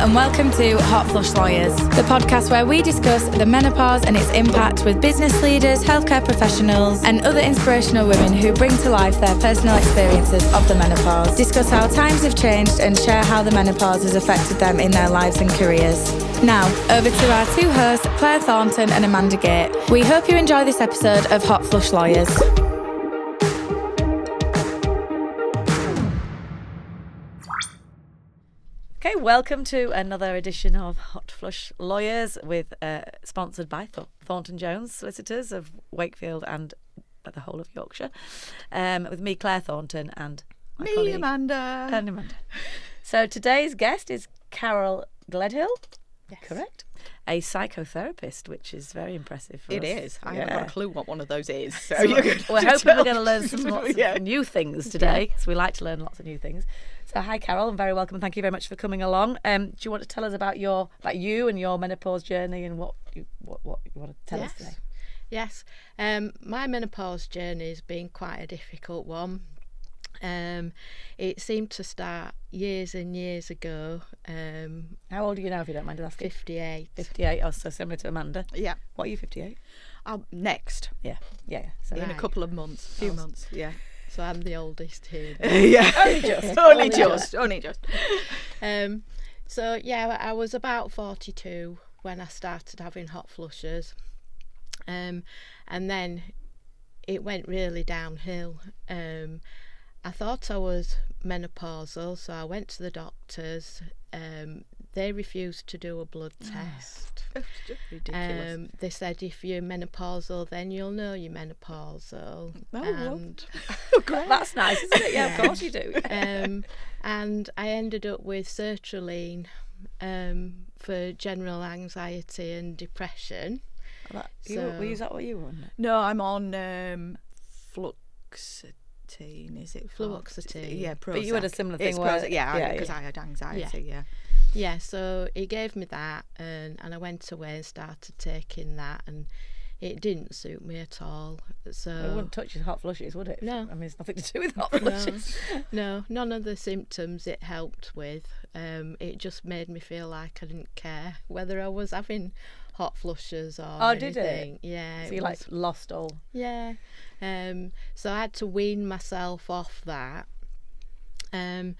and welcome to Hot Flush Lawyers, the podcast where we discuss the menopause and its impact with business leaders, healthcare professionals, and other inspirational women who bring to life their personal experiences of the menopause, discuss how times have changed, and share how the menopause has affected them in their lives and careers. Now, over to our two hosts, Clare Thornton and Amanda Gait. We hope you enjoy this episode of Hot Flush Lawyers. Okay, welcome to another edition of Hot Flush Lawyers, with sponsored by Thornton Jones Solicitors of Wakefield and the whole of Yorkshire, with me, Clare Thornton, and my colleague, Amanda. So today's guest is Carol Gledhill, yes. Correct? A psychotherapist, which is very impressive for us. It is. I haven't got a clue what one of those is. So we're hoping we're going to learn lots of new things today, because we like to learn lots of new things. So hi, Carol, and very welcome. Thank you very much for coming along. Do you want to tell us about you and your menopause journey and what you want to tell us today? Yes. My menopause journey has been quite a difficult one. It seemed to start years and years ago. How old are you now, if you don't mind asking? 58. 58, oh, so similar to Amanda. Yeah. What are you, 58? Next. Yeah. So in a couple of months, few months, yeah. So I'm the oldest here. Yeah. Only just. So yeah, I was about 42 when I started having hot flushes. And then it went really downhill. I thought I was menopausal, so I went to the doctors. They refused to do a blood test. Ridiculous. They said if you're menopausal, then you'll know you're menopausal. Great. That's nice, isn't it? Yeah, of course you do. And I ended up with sertraline for general anxiety and depression. Is that what you were on? No, I'm on fluoxetine. Is it fluoxetine? Yeah, Prozac. But you had a similar thing. Because I had anxiety. Yeah, so he gave me that, and I went away and started taking that, and it didn't suit me at all. So it wouldn't touch your hot flushes, would it? No. I mean, it's nothing to do with hot flushes. No, none of the symptoms it helped with. It just made me feel like I didn't care whether I was having hot flushes or anything. Did it? Yeah. So you lost all. Yeah. So I had to wean myself off that. And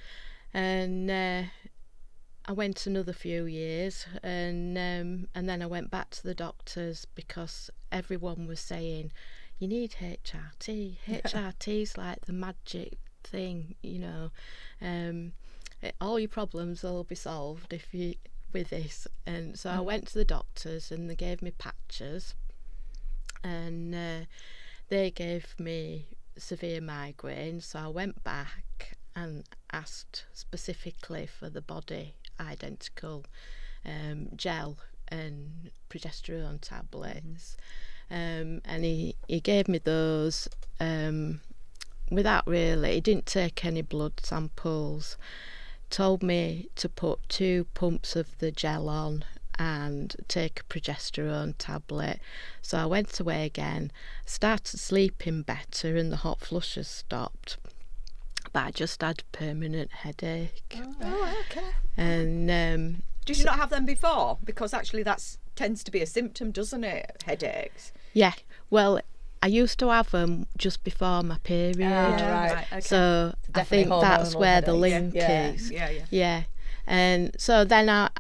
I went another few years, and then I went back to the doctors because everyone was saying, you need HRT. HRT's like the magic thing, all your problems will be solved if you with this. And so I went to the doctors, and they gave me patches, and they gave me severe migraines. So I went back and asked specifically for the body identical gel and progesterone tablets, and he gave me those he didn't take any blood samples, told me to put 2 pumps of the gel on and take a progesterone tablet. So I went away again, started sleeping better, and the hot flushes stopped. But I just had a permanent headache. Oh, okay. And did you not have them before? Because actually that tends to be a symptom, doesn't it? Headaches. Yeah. Well, I used to have them just before my period. Right. Okay. So I think that's where the link is. Yeah. And so then a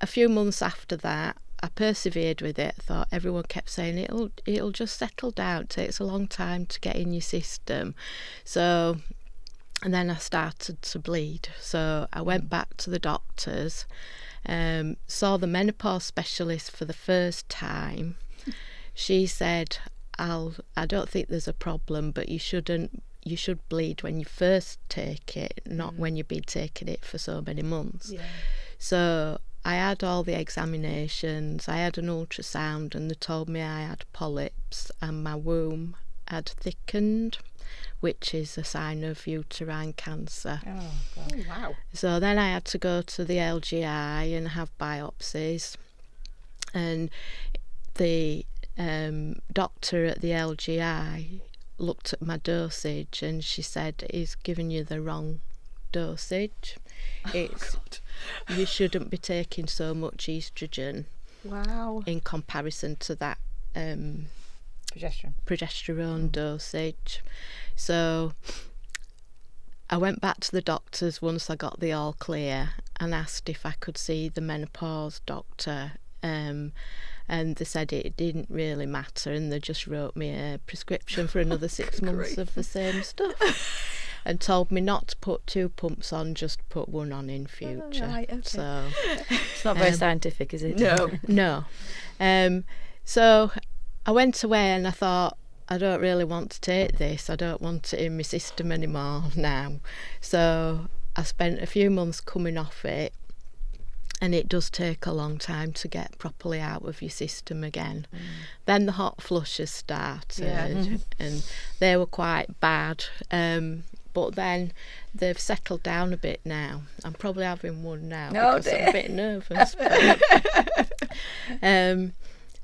few months after that, I persevered with it. I thought everyone kept saying it'll just settle down. It takes a long time to get in your system. So, and then I started to bleed. So I went back to the doctors, saw the menopause specialist for the first time. She said, I don't think there's a problem, but you should bleed when you first take it, not when you've been taking it for so many months. Yeah. So I had all the examinations, I had an ultrasound, and they told me I had polyps and my womb had thickened, which is a sign of uterine cancer. Oh, God. Oh, wow. So then I had to go to the LGI and have biopsies, and the doctor at the LGI looked at my dosage and she said, he's given you the wrong dosage. It's you shouldn't be taking so much estrogen. Wow. In comparison to that progesterone dosage. So I went back to the doctors once I got the all clear and asked if I could see the menopause doctor, and they said it didn't really matter, and they just wrote me a prescription for another 6 months of the same stuff and told me not to put 2 pumps on, just put 1 on in future. Oh, right, okay. So it's not very scientific, is it? No. So I went away and I thought, I don't really want to take this. I don't want it in my system anymore now. So I spent a few months coming off it, and it does take a long time to get properly out of your system again. Then the hot flushes started, and they were quite bad. But then they've settled down a bit now. I'm probably having one now because I'm a bit nervous.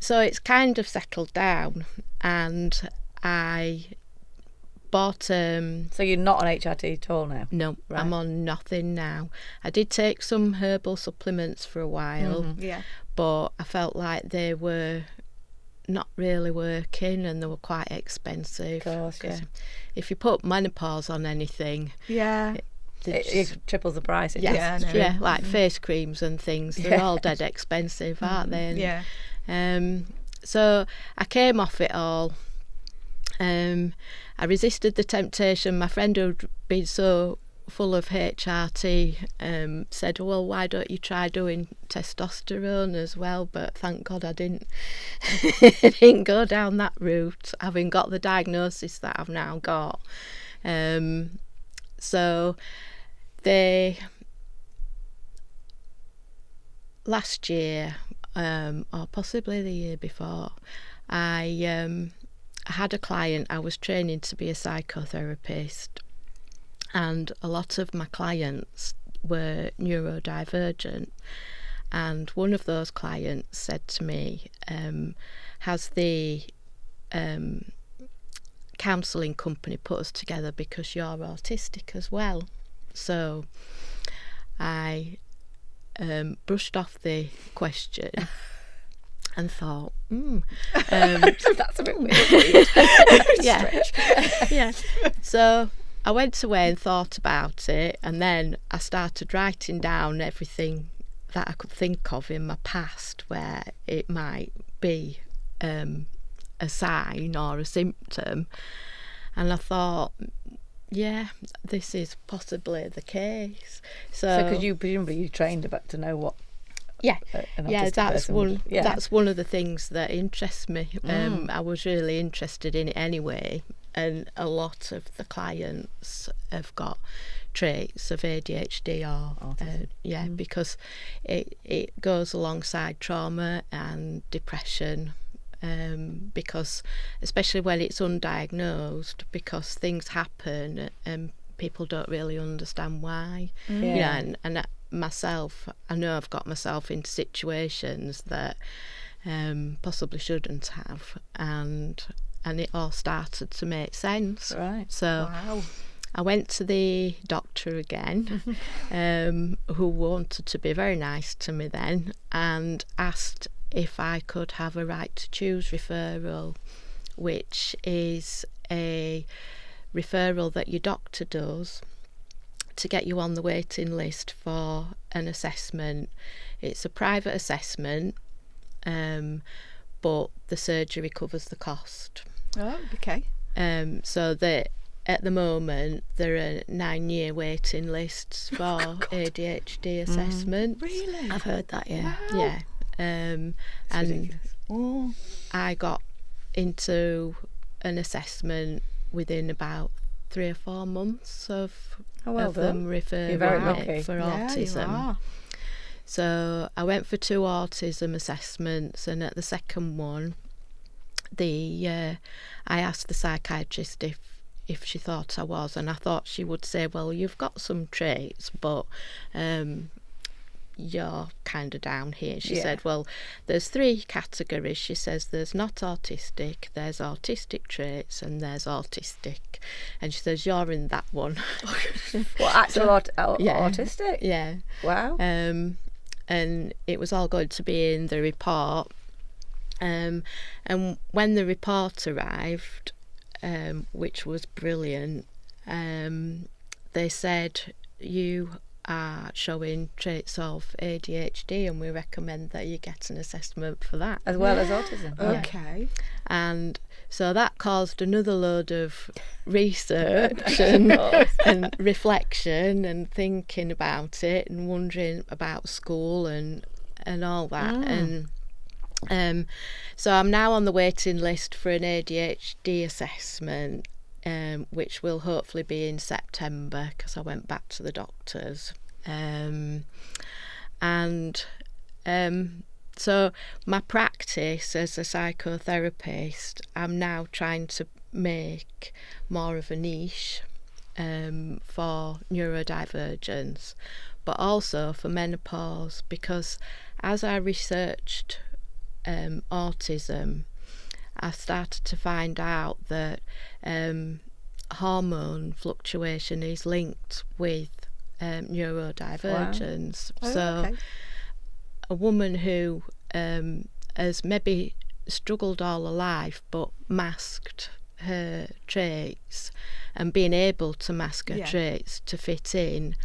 So it's kind of settled down, and I bought... So you're not on HRT at all now? No, right. I'm on nothing now. I did take some herbal supplements for a while, but I felt like they were not really working, and they were quite expensive. Of course, yeah. If you put menopause on anything... It triples the price. Like face creams and things. They're all dead expensive, aren't they? And, so I came off it all. I resisted the temptation. My friend who'd been so full of HRT said, well, why don't you try doing testosterone as well? But thank God I didn't go down that route, having got the diagnosis that I've now got. So last year, or possibly the year before, I had a client. I was training to be a psychotherapist, and a lot of my clients were neurodivergent, and one of those clients said to me, has the counselling company put us together because you're autistic as well? So I brushed off the question and thought, that's a bit weird. Yeah. So I went away and thought about it, and then I started writing down everything that I could think of in my past where it might be a sign or a symptom, and I thought, yeah, this is possibly the case. So because you presumably trained about to know what. That's one of the things that interests me. I was really interested in it anyway, and a lot of the clients have got traits of ADHD or autism. Because it goes alongside trauma and depression. Because especially when it's undiagnosed, because things happen and people don't really understand why. And myself, I know I've got myself into situations that possibly shouldn't have, and it all started to make sense. Right. So I went to the doctor again, who wanted to be very nice to me then, and asked if I could have a right to choose referral, which is a referral that your doctor does to get you on the waiting list for an assessment. It's a private assessment, but the surgery covers the cost. Oh, okay. So that at the moment there are 9-year waiting lists for ADHD assessment. Really? I've heard that, yeah. Wow. Yeah. And I got into an assessment within about 3 or 4 months of them referring me for autism. You are. So I went for 2 autism assessments, and at the second one, I asked the psychiatrist if she thought I was, and I thought she would say, well, you've got some traits, but you're kind of down here. She said, well, there's 3 categories. She says there's not autistic, there's autistic traits, and there's autistic. And she says, you're in that one. What, actual autistic? Yeah. Wow. And it was all going to be in the report. And when the report arrived, which was brilliant, they said, you are showing traits of ADHD, and we recommend that you get an assessment for that. As well as autism. Okay. And so that caused another load of research and reflection and thinking about it and wondering about school and all that. And so I'm now on the waiting list for an ADHD assessment, which will hopefully be in September, because I went back to the doctors. So my practice as a psychotherapist, I'm now trying to make more of a niche for neurodivergence, but also for menopause, because as I researched autism, I started to find out that hormone fluctuation is linked with neurodivergence. Wow. So a woman who has maybe struggled all her life but masked her traits, and being able to mask her traits to fit in,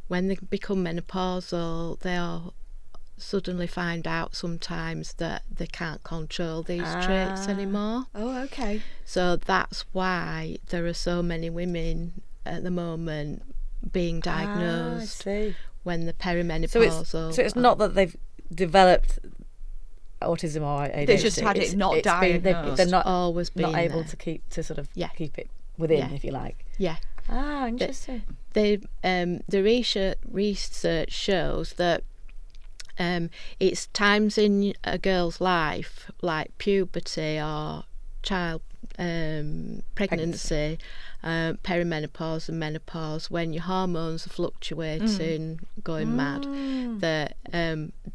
when they become menopausal, they all suddenly find out sometimes that they can't control these traits anymore. Oh, okay. So that's why there are so many women at the moment being diagnosed when they're perimenopausal. So it's not that they've developed autism or ADHD. They've just had it not diagnosed. They're not always been not able there. to keep it within, if you like. Yeah. Ah, interesting. The research shows that it's times in a girl's life, like puberty or child pregnancy, perimenopause and menopause, when your hormones are fluctuating, going mad, that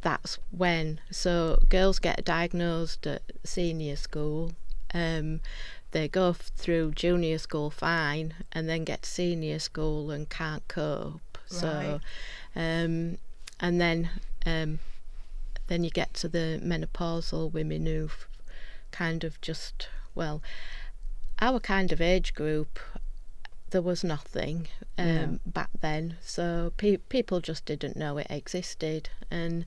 that's when. So girls get diagnosed at senior school, they go through junior school fine, and then get to senior school and can't cope. Right. So and then you get to the menopausal women who've kind of just, well, our kind of age group, there was nothing back then, so people just didn't know it existed. And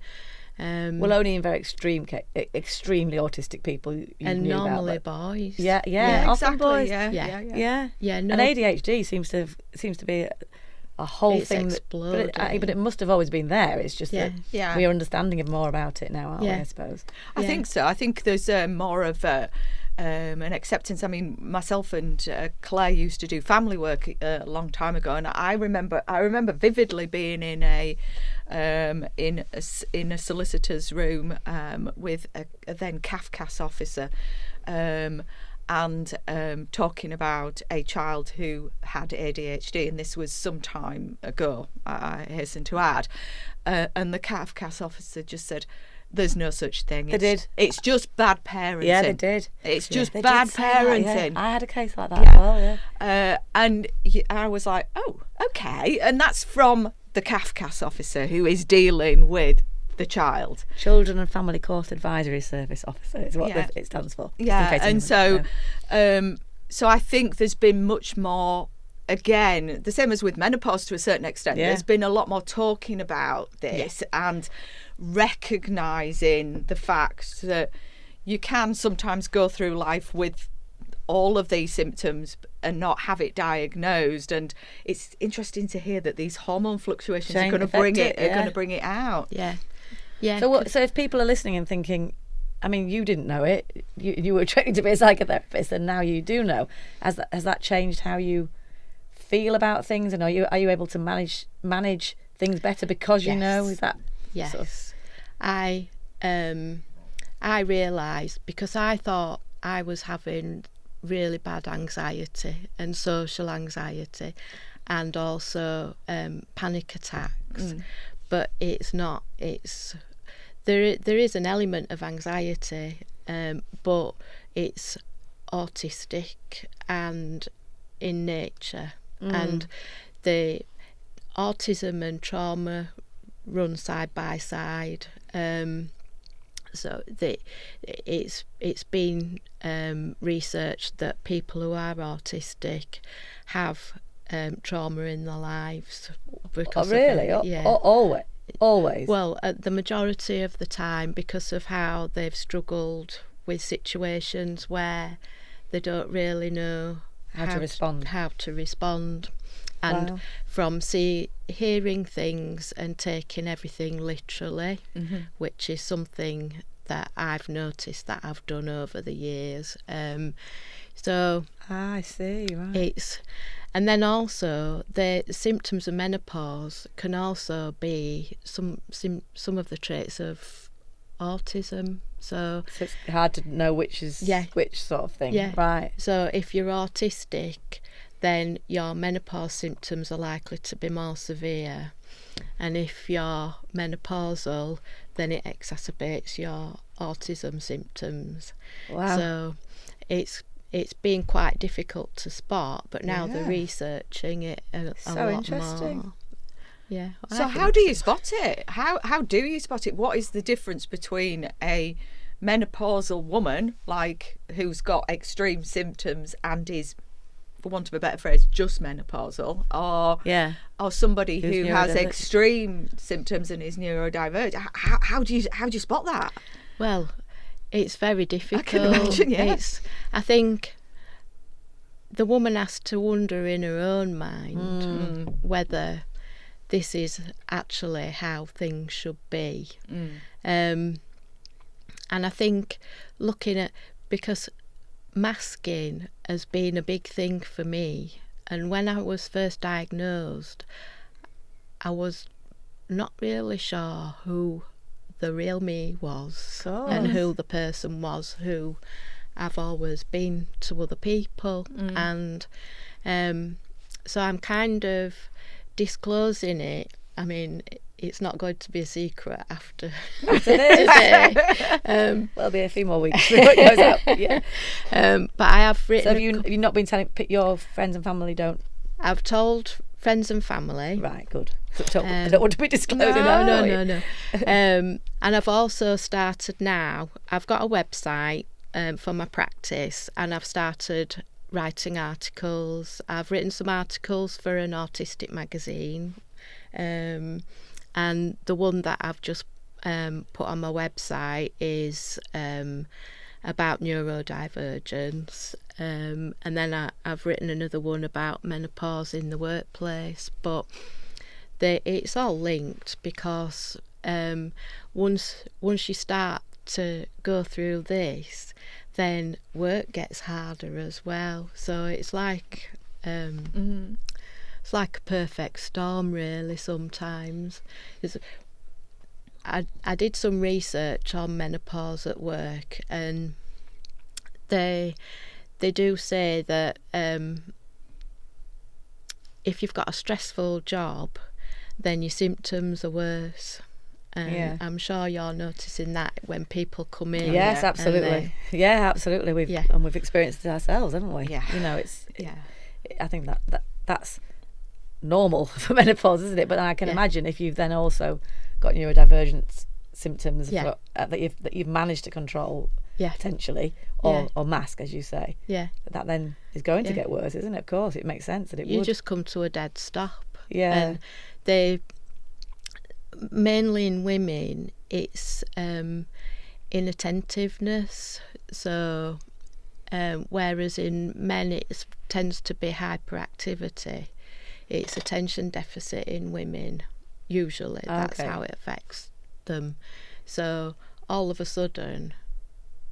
well, only in very extremely autistic people you and knew normally about, boys. Yeah, often exactly. boys. Yeah. No, and ADHD seems to be a whole thing exploded. but it must have always been there. It's just that we're understanding more about it now, aren't we, I suppose? I think so. I think there's more of an acceptance. I mean, myself and Clare used to do family work a long time ago, and I remember vividly being in a solicitor's room with a then CAFCAS officer, and talking about a child who had ADHD, and this was some time ago, I hasten to add, and the CAFCAS officer just said, there's no such thing. It's just bad parenting. Yeah, they did. It's just bad parenting. That, I had a case like that as well, and I was like, oh, okay. And that's from the CAFCAS officer who is dealing with the child. Children and Family Court Advisory Service Officer is what it stands for. Yeah, and so I think there's been much more, again, the same as with menopause to a certain extent, there's been a lot more talking about this and recognising the fact that you can sometimes go through life with all of these symptoms and not have it diagnosed. And it's interesting to hear that these hormone fluctuations are going to bring it out. Yeah. So if people are listening and thinking, I mean, you didn't know it, you were trained to be a psychotherapist, and now you do know. Has that changed how you feel about things, and are you able to manage things better because you know? Is that sort of... I realised, because I thought I was having really bad anxiety and social anxiety, and also panic attacks. but it's not. It's there is an element of anxiety, but it's autistic and in nature, and the autism and trauma run side by side. So it's been researched that people who are autistic have trauma in their lives. Because really? Always? Well, the majority of the time, because of how they've struggled with situations where they don't really know how to respond. And from hearing things and taking everything literally, which is something that I've noticed that I've done over the years. So I see. Right. And then also the symptoms of menopause can also be some of the traits of autism. So it's hard to know which is which sort of thing. Yeah. Right. So if you're autistic, then your menopause symptoms are likely to be more severe. And if you're menopausal, then it exacerbates your autism symptoms. Wow. So it's been quite difficult to spot, but now they're researching it a lot interesting. More. Yeah. So how do you spot it? How do you spot it? What is the difference between a menopausal woman, like who's got extreme symptoms and is, for want of a better phrase, just menopausal, or somebody who has extreme symptoms and is neurodivergent? How do you spot that? Well, it's very difficult. I can imagine, yeah. I think the woman has to wonder in her own mind whether this is actually how things should be. And I think looking at, because masking has been a big thing for me, and when I was first diagnosed, I was not really sure who the real me was and who the person was who I've always been to other people. And so I'm kind of disclosing it. I mean, it's not going to be a secret after today. There'll be a few more weeks before it goes out. Yeah. But I have written. So have you not been telling your friends and family? I've told friends and family. Right, good. I don't want to be disclosing that. No. And I've also started now. I've got a website for my practice, and I've started writing articles. I've written some articles for an autistic magazine. And the one that I've just put on my website is about neurodivergence, and then I've written another one about menopause in the workplace. But it's all linked, because once you start to go through this, then work gets harder as well. So it's like it's like a perfect storm, really, sometimes. I did some research on menopause at work, and they do say that if you've got a stressful job, then your symptoms are worse. I'm sure you're noticing that when people come in. Yes, absolutely. Absolutely. We've experienced it ourselves, haven't we? Yeah. You know, I think that's normal for menopause, isn't it? But I can imagine if you've then also got neurodivergent symptoms that you've managed to control potentially or mask, as you say. Yeah. That then is going to get worse, isn't it? Of course, it makes sense that it would. You just come to a dead stop. Yeah. And they, mainly in women, it's inattentiveness. So whereas in men it tends to be hyperactivity, it's attention deficit in women, usually. That's how it affects them. So all of a sudden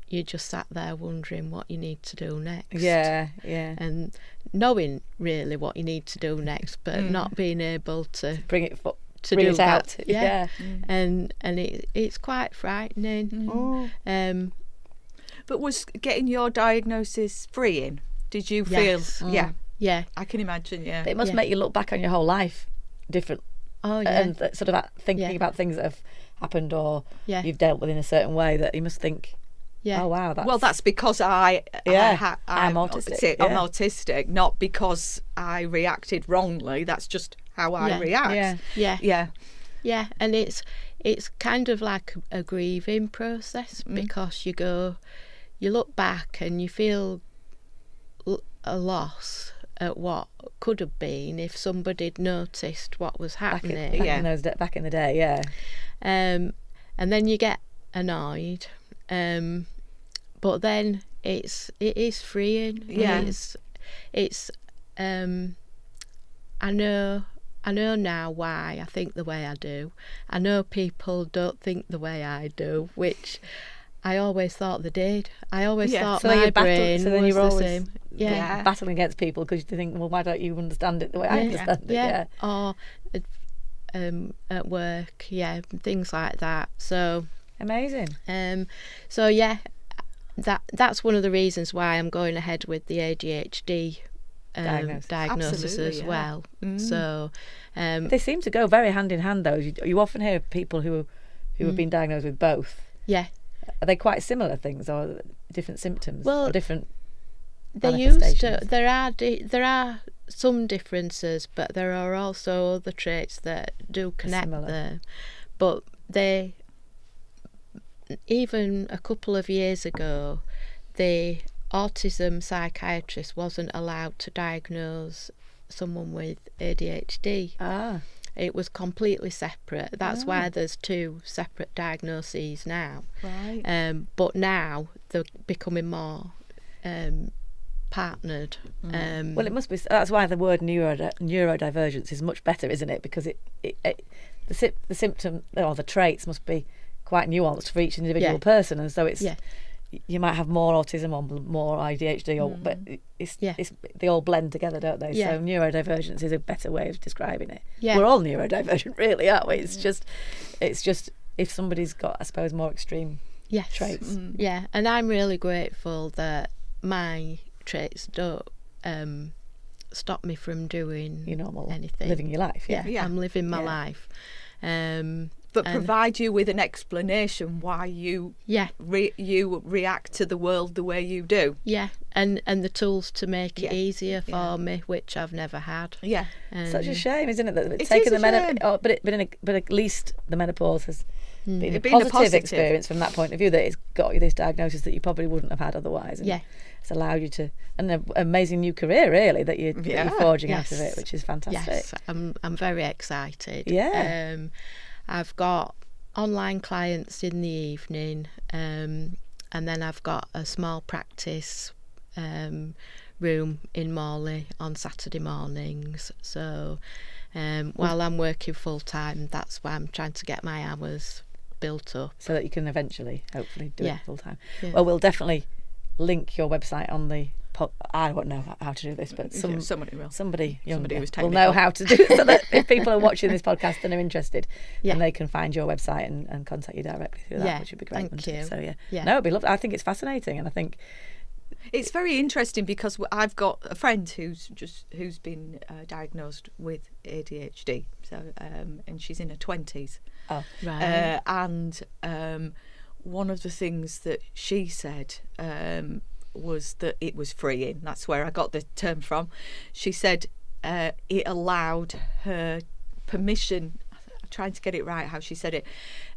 you just sat there wondering what you need to do next. Yeah. And knowing really what you need to do next, but not being able to bring it that. out. Yeah. And it's quite frightening. But was getting your diagnosis freeing? Did you feel? Yeah. I can imagine. Yeah. It must make you look back on your whole life different. and sort of thinking about things that have happened or you've dealt with in a certain way, that you must think, oh wow, that's because I'm autistic. I'm autistic, not because I reacted wrongly. That's just how I react. Yeah, and it's kind of like a grieving process, because you look back and you feel a loss at what could have been if somebody'd noticed what was happening back in the day, and then you get annoyed, but then it is freeing. It's I know now why I think the way I do. I know people don't think the way I do, which I always thought they did. I always thought my brain was the same. Battling against people because you think, well, why don't you understand it the way I understand it? Or at work, things like that. So amazing. That's one of the reasons why I'm going ahead with the ADHD diagnosis as well. So they seem to go very hand in hand, though. You often hear people who have been diagnosed with both. Are they quite similar things, or different symptoms, or different? They used to. There are some differences, but there are also other traits that do connect there. But even a couple of years ago, the autism psychiatrist wasn't allowed to diagnose someone with ADHD. It was completely separate. That's why there's 2 separate diagnoses now. Right. But now they're becoming more partnered. Well, it must be. That's why the word neurodivergence is much better, isn't it? Because the symptom or the traits must be quite nuanced for each individual person, and so it's you might have more autism or more ADHD, but they all blend together, don't they? So neurodivergence is a better way of describing it. We're all neurodivergent, really, aren't we? It's just if somebody's got, I suppose, more extreme traits. And I'm really grateful that my traits don't stop me from doing your normal anything, living your life. I'm living my life. But provide you with an explanation why you you react to the world the way you do. And the tools to make it easier for me, which I've never had. Such a shame, isn't it? That it's taken the menopause, but at least the menopause has been a positive experience from that point of view. That it's got you this diagnosis that you probably wouldn't have had otherwise. And it's allowed you to an amazing new career, really, that you're forging out of it, which is fantastic. Yes, I'm very excited. I've got online clients in the evening, and then I've got a small practice room in Morley on Saturday mornings. So while I'm working full time, that's why I'm trying to get my hours built up. So that you can eventually, hopefully, do it full time. Well, we'll definitely link your website on the I don't know how to do this, but somebody will know how to do it, so that if people are watching this podcast and are interested, then they can find your website and contact you directly through that, which would be great. Thank you. So no, it'd be lovely. I think it's fascinating, and I think it's very interesting because I've got a friend who's been diagnosed with ADHD, so and she's in her 20s. Oh, right. And one of the things that she said was that it was freeing. That's where I got the term from. She said it allowed her permission, I'm trying to get it right how she said it,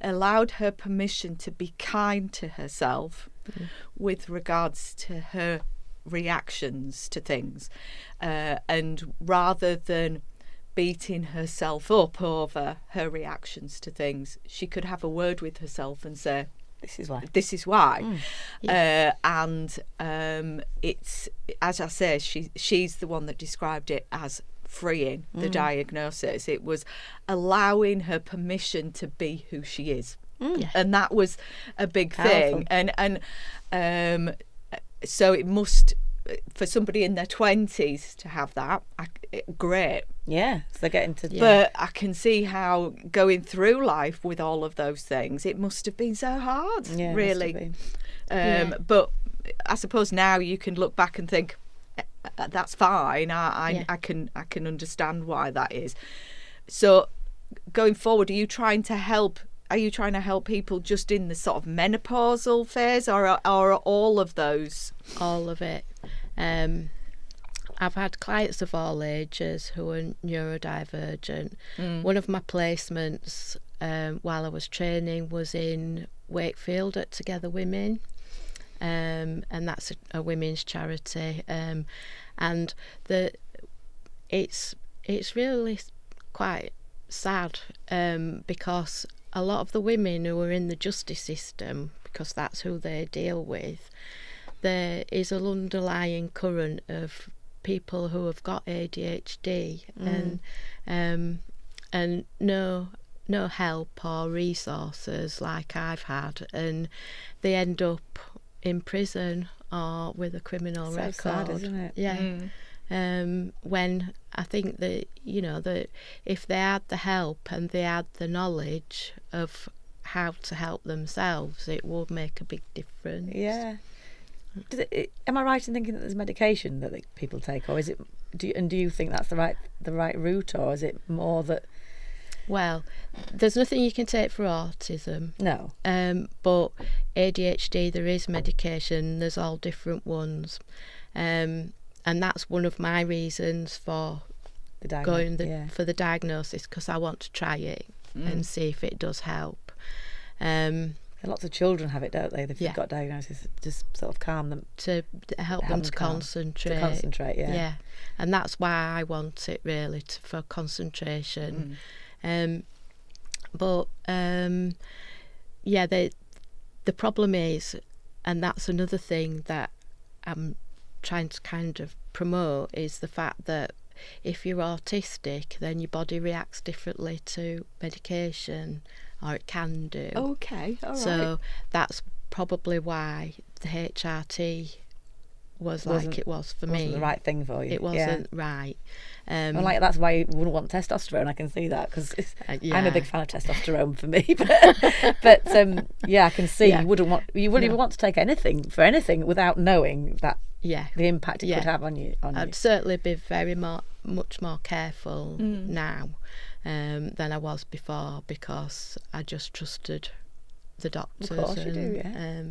allowed her permission to be kind to herself with regards to her reactions to things, and rather than beating herself up over her reactions to things, she could have a word with herself and say, this is why. And it's, as I say, she's the one that described it as freeing the diagnosis. It was allowing her permission to be who she is. And that was a big thing. And so it must, for somebody in their 20s to have that, great. So they're getting to. But I can see how going through life with all of those things, it must have been so hard, really. But I suppose now you can look back and think, that's fine. I can understand why that is. So going forward, are you trying to help people just in the sort of menopausal phase, or are all of those? All of it. I've had clients of all ages who are neurodivergent. One of my placements while I was training was in Wakefield at Together Women, and that's a women's charity. And it's really quite sad, because a lot of the women who are in the justice system, because that's who they deal with, there is an underlying current of people who have got ADHD and no help or resources like I've had, and they end up in prison or with a criminal record. Sad, isn't it? Yeah. When I think that, you know, that if they had the help and they had the knowledge of how to help themselves, it would make a big difference. Yeah. Am I right in thinking that there's medication that people take, or is it? Do you think that's the right route, or is it more that? Well, there's nothing you can take for autism. No. But ADHD, there is medication. There's all different ones, and that's one of my reasons for for the diagnosis, because I want to try it and see if it does help. Lots of children have it, don't they? They've got diagnosis, just sort of calm them. To help them to concentrate. To concentrate, yeah. Yeah, and that's why I want it, really, for concentration. But the problem is, and that's another thing that I'm trying to kind of promote, is the fact that if you're autistic, then your body reacts differently to medication, or it can do. Okay, all right. So that's probably why the HRT wasn't like it was for me. Wasn't the right thing for you. It wasn't right. Well, that's why you wouldn't want testosterone. I can see that, because I'm a big fan of testosterone for me. But I can see you wouldn't even want to take anything without knowing that the impact it could have on you. I'd certainly be much more careful now than I was before, because I just trusted the doctors. Of course you do, yeah.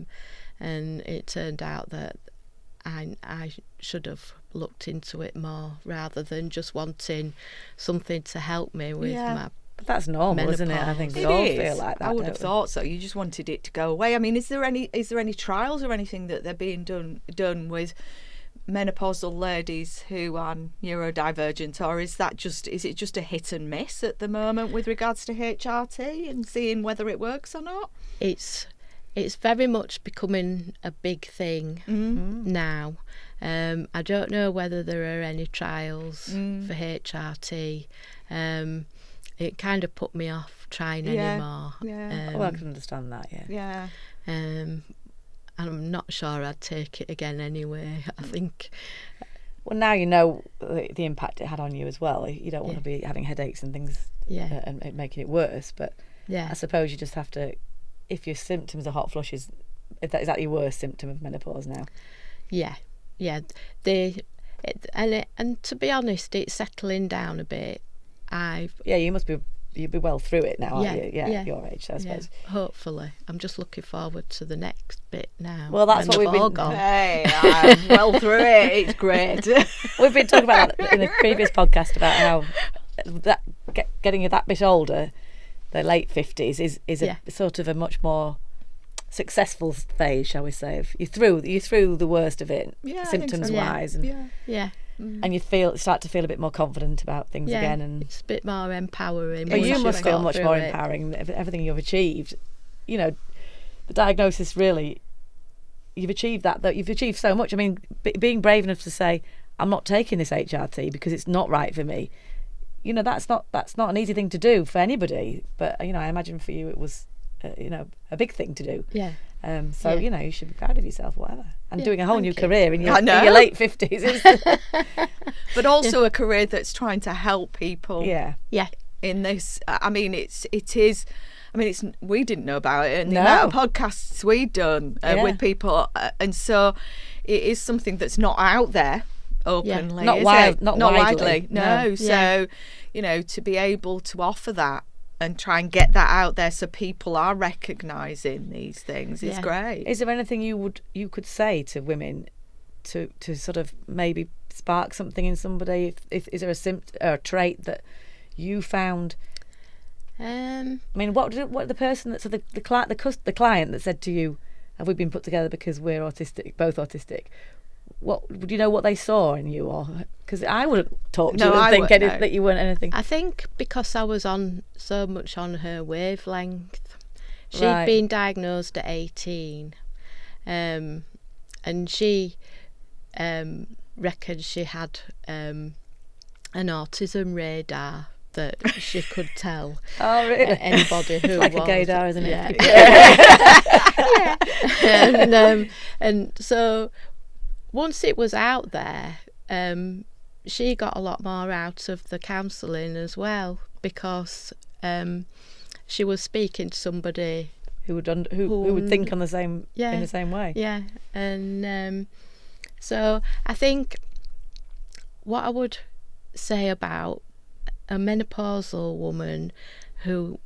And it turned out that I should have looked into it more, rather than just wanting something to help me with my. But that's normal, menopause. Isn't it? I think we all feel like that. I would have thought so. You just wanted it to go away. I mean, is there any trials or anything that they're being done with menopausal ladies who are neurodivergent, or is it just a hit and miss at the moment with regards to HRT and seeing whether it works or not? It's very much becoming a big thing now. I don't know whether there are any trials for HRT. It kind of put me off trying anymore. Yeah. I can understand that. Yeah. And I'm not sure I'd take it again anyway. I think. Well, now you know the impact it had on you as well. You don't want to be having headaches and things, and making it worse. But I suppose you just have to. If your symptoms are hot flushes, is that your worst symptom of menopause now? Yeah. And to be honest, it's settling down a bit. You'd be well through it now, aren't you? Yeah, your age, so I suppose. Hopefully. I'm just looking forward to the next bit now. Well, that's what we've been... Gone. Hey, I'm well through it. It's great. We've been talking about that in the previous podcast, about how getting that bit older, the late 50s, is a sort of a much more successful phase, shall we say. You're through the worst of it, symptoms-wise. And you start to feel a bit more confident about things again, and it's a bit more empowering. But you must feel much more empowering. Everything you've achieved, the diagnosis, really, you've achieved that you've achieved so much. I mean, being brave enough to say, I'm not taking this HRT because it's not right for me. That's not an easy thing to do for anybody. But I imagine for you it was, a big thing to do. Yeah. You should be proud of yourself, whatever. And doing a whole new career in your late 50s. But also a career that's trying to help people. Yeah. In this, I mean, it is. I mean, we didn't know about it, and the amount of podcasts we've done with people, and so it is something that's not out there openly. Not widely. No. So, to be able to offer that and try and get that out there so people are recognising these things is great. Is there anything you could say to women to sort of maybe spark something in somebody? Is there a symptom or a trait that you found? I mean, what the person that, so the client that said to you, have we been put together because we're autistic, both autistic? What would you know what they saw in you? Or because I wouldn't talk to you and think that you weren't anything. I think because I was on so much on her wavelength. She'd been diagnosed at 18, and she reckoned she had an autism radar that she could tell anybody who like was. a gaydar, isn't it? Yeah. And so once it was out there, she got a lot more out of the counselling as well, because she was speaking to somebody who would think on the same in the same way. Yeah, and so I think what I would say about a menopausal woman who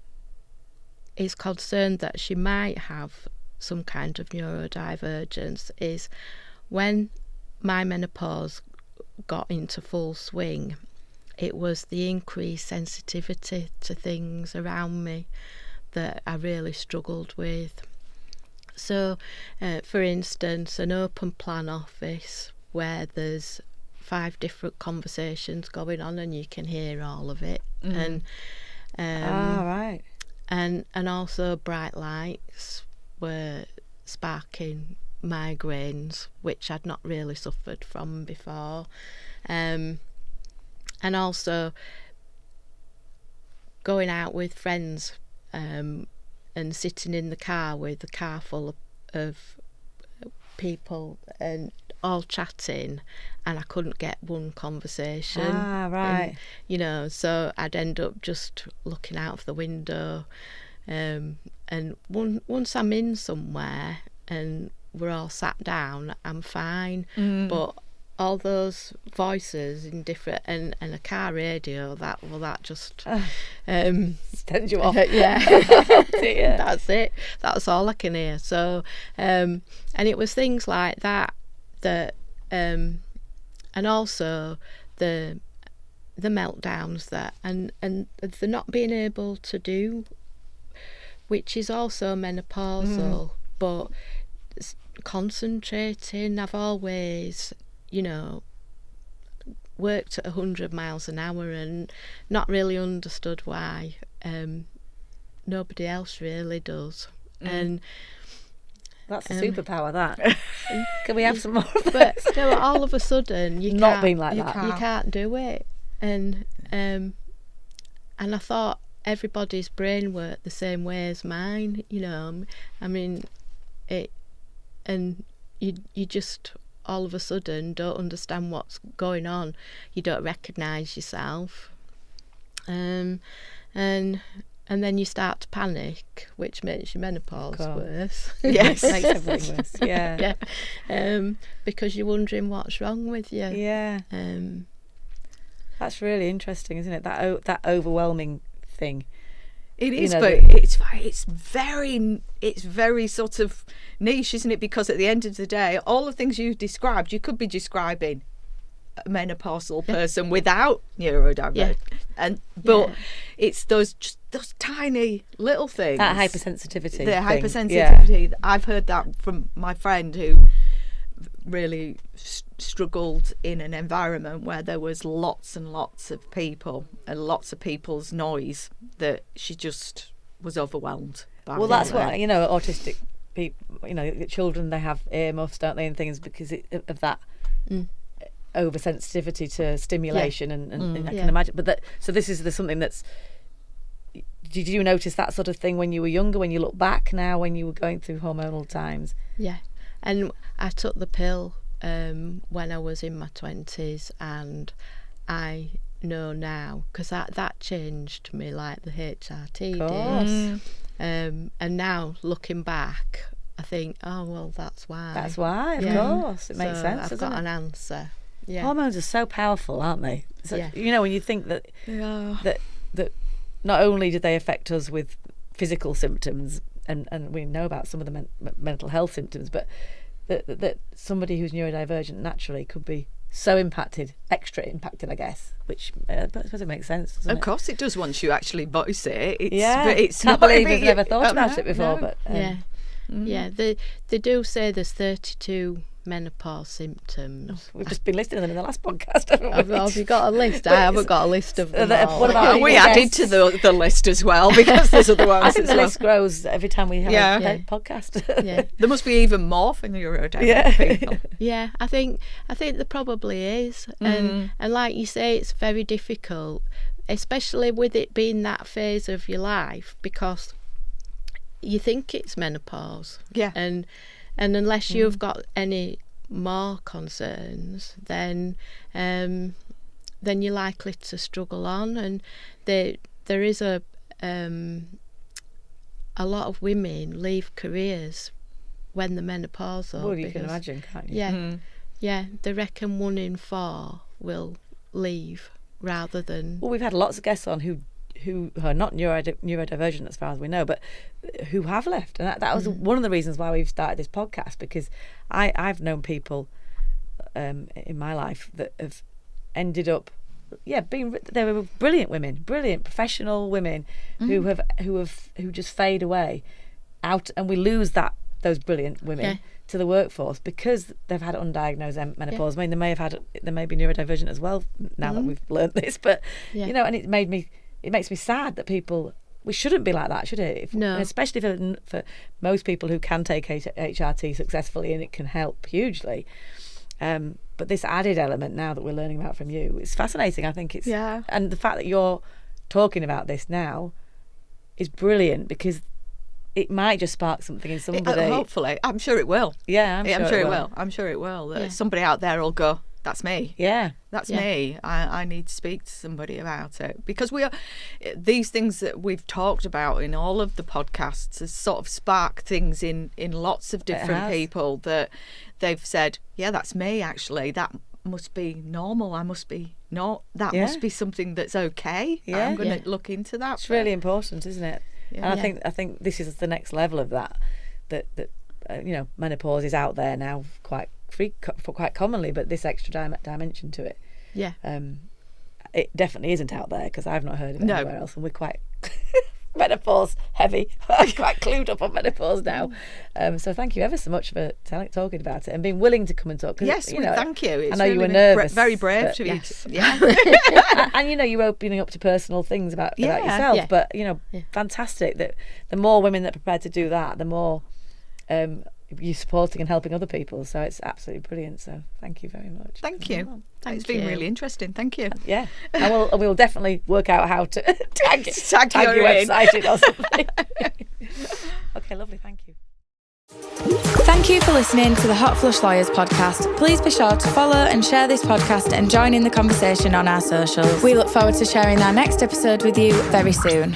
is concerned that she might have some kind of neurodivergence is, when my menopause got into full swing, it was the increased sensitivity to things around me that I really struggled with. So, for instance, an open plan office where there's 5 different conversations going on and you can hear all of it, and and also bright lights were sparking migraines, which I'd not really suffered from before, and also going out with friends and sitting in the car with a car full of people and all chatting, and I couldn't get one conversation. And, so I'd end up just looking out of the window, and once I'm in somewhere and we're all sat down, I'm fine. But all those voices in different and a car radio, that just sends you off. That's it. That's all I can hear. So and it was things like that and also the meltdowns that and the not being able to do, which is also menopausal, but concentrating. I've always, worked at 100 miles an hour and not really understood why. Nobody else really does. And that's a superpower, that. Can we have some more of that? But all of a sudden you not being like that. You can't do it. And I thought everybody's brain worked the same way as mine, I mean it, and you just all of a sudden don't understand what's going on. You don't recognise yourself, and then you start to panic, which makes your menopause worse. Yes, makes everything worse. Yeah. Because you're wondering what's wrong with you. Yeah. That's really interesting, isn't it? That overwhelming thing. It is, but it's very sort of niche, isn't it? Because at the end of the day, all the things you've described, you could be describing a menopausal person without neurodiverse, but it's those tiny little things. That hypersensitivity. The hypersensitivity. Yeah. I've heard that from my friend who really struggled in an environment where there was lots and lots of people and lots of people's noise, that she just was overwhelmed by. Well, that's what autistic people, children, they have earmuffs, don't they, and things because of that oversensitivity to stimulation, and I can imagine. But so this is something that's. Did you notice that sort of thing when you were younger? When you look back now, when you were going through hormonal times? Yeah. And I took the pill when I was in my 20s, and I know now, because that changed me like the HRT did. And now looking back, I think, oh well, that's why. That's why, of course, it makes sense. I've got an answer. Yeah. Hormones are so powerful, aren't they? So, when you think that not only do they affect us with physical symptoms, and we know about some of the mental health symptoms, but that somebody who's neurodivergent naturally could be so extra impacted, I guess, which I suppose it makes sense, doesn't it? Of course it does once you actually voice it. But it's not believe I've never thought about it before. No. But they do say there's 32 menopause symptoms. We've just been listing them in the last podcast, haven't we? Have you got a list? I haven't got a list of them all. What about we added to the list as well, because there's other ones. I think the list grows every time we have a podcast. There must be even more for neurodivergent people. Yeah, I think there probably is, and like you say, it's very difficult, especially with it being that phase of your life, because you think it's menopause, and unless you've got any more concerns, then you're likely to struggle on. And there is a lot of women leave careers when they're menopausal. Well, you can imagine, can't you? Yeah, they reckon 1 in 4 will leave rather than. Well, we've had lots of guests on who are not neurodivergent as far as we know, but who have left, and that was one of the reasons why we've started this podcast, because I've known people in my life that have ended up they were brilliant women, brilliant professional women who just fade away out, and we lose those brilliant women to the workforce because they've had undiagnosed menopause. I mean, they may be neurodivergent as well now that we've learned this, but and it makes me sad that we shouldn't be like that, should it? No. And especially for most people who can take HRT successfully, and it can help hugely. But this added element now that we're learning about from you, it's fascinating. I think it's and the fact that you're talking about this now is brilliant, because it might just spark something in somebody. Hopefully, I'm sure it will. Yeah, I'm sure it will. I'm sure it will. That somebody out there will go, that's me. Yeah. That's me. I need to speak to somebody about it, because these things that we've talked about in all of the podcasts has sort of sparked things in lots of different people that they've said, that's me actually. That must be normal. That must be something that's okay. I'm going to look into that. It's really important, isn't it? Yeah. And I think this is the next level of that menopause is out there now quite commonly, but this extra dimension to it, it definitely isn't out there, because I've not heard of it anywhere else, and we're quite menopause heavy. I'm quite clued up on menopause now, so thank you ever so much for talking about it and being willing to come and talk. Yes, thank you. It's I know you were nervous, very brave to be. And you're opening up to personal things about yourself, but fantastic that the more women that are prepared to do that, the more you're supporting and helping other people. So it's absolutely brilliant. So thank you very much. Thank you. It's been really interesting. Thank you. Yeah, and we'll definitely work out how to tag your website in or something. Okay, lovely. Thank you. Thank you for listening to the Hot Flush Lawyers podcast. Please be sure to follow and share this podcast and join in the conversation on our socials. We look forward to sharing our next episode with you very soon.